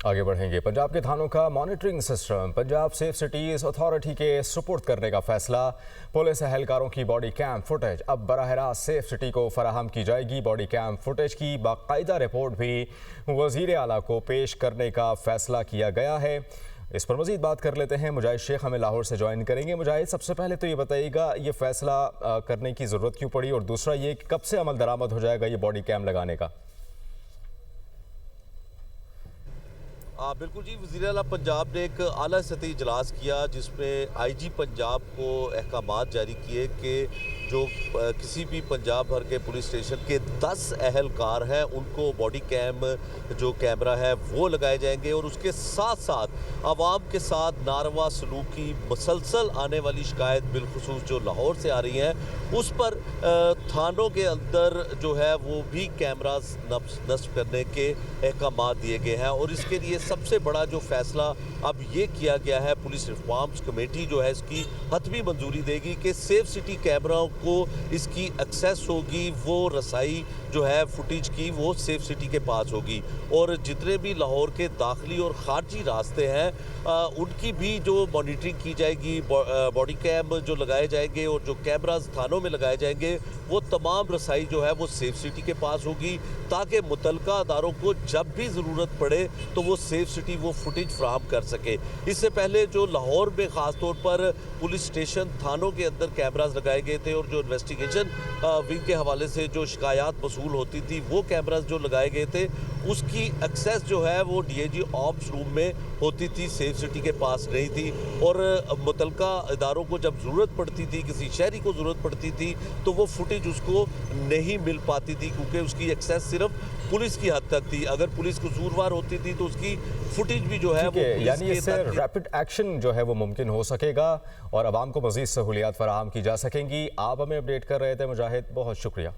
आगे बढ़ेंगे। पंजाब के थानों का monitoring system Punjab safe cities authority के सुपुर्द करने का फैसला। पुलिस एहलकारों की बॉडी कैम फुटेज अब बराह रास्त सेफ सिटी को फराहम की जाएगी। बॉडी कैम फुटेज की बाकायदा रिपोर्ट भी वजीर आला को पेश करने का फैसला किया गया है। इस पर मजीद बात कर लेते हैं। मुजाहिद शेख हमें लाहौर से ज्वाइन करेंगे। मुजाहिद, सबसे पहले तो ये बताइएगा, ये फैसला करने की ज़रूरत क्यों पड़ी, और दूसरा ये कि कब से अमल दरामद हो जाएगा ये बॉडी कैम लगाने का? बिल्कुल जी, वज़ीर आला पंजाब ने एक आला सतही इजलास किया जिसमें IG पंजाब को अहकामात जारी किए कि जो किसी भी पंजाब भर के पुलिस स्टेशन के 10 एहलकार हैं उनको बॉडी कैम जो कैमरा है वो लगाए जाएंगे, और उसके साथ साथ आवाम के साथ नारवा सलूक की मसलसल आने वाली शिकायत बिलखुसूस जो लाहौर से आ रही हैं उस पर थानों के अंदर जो है वो भी कैमरास नस्ब करने के अहकामात दिए गए हैं। और इसके लिए सबसे बड़ा जो फैसला अब ये किया गया है, पुलिस रिफॉर्म्स कमेटी जो है इसकी हतमी मंजूरी देगी कि सेफ सिटी कैमराओं को इसकी एक्सेस होगी, वो रसाई जो है फुटेज की वो सेफ सिटी के पास होगी, और जितने भी लाहौर के दाखिली और खारजी रास्ते हैं उनकी भी जो मॉनिटरिंग की जाएगी, बॉडी कैम जो लगाए जाएंगे और जो कैमराज थानों में लगाए जाएंगे वो तमाम रसाई जो है वो सेफ सिटी के पास होगी, ताकि मुतलका अदारों को जब भी ज़रूरत पड़े तो वो सेफ सिटी वो फुटेज फ्राहम कर सके। इससे पहले जो लाहौर में ख़ास तौर पर पुलिस स्टेशन थानों के अंदर कैमराज लगाए गए थे और जो इन्वेस्टिगेशन विंग के हवाले से जो शिकायत वसूल होती थी वो कैमराज जो लगाए गए थे उसकी एक्सेस जो है वो DIG ऑप्स रूम में होती थी, सेफ सिटी के पास नहीं थी। और मुतलका इदारों को जब ज़रूरत पड़ती थी, किसी शहरी को ज़रूरत पड़ती थी तो वो फुटेज उसको नहीं मिल पाती थी, क्योंकि उसकी एक्सेस सिर्फ पुलिस की हद तक थी। अगर पुलिस कसूरवार होती थी तो उसकी फुटेज भी जो है वो यानी इससे रैपिड एक्शन जो है वो मुमकिन हो सकेगा और आवाम को मज़ीद सहूलियात फराहम की जा सकेंगी। आप हमें अपडेट कर रहे थे मुजाहिद, बहुत शुक्रिया।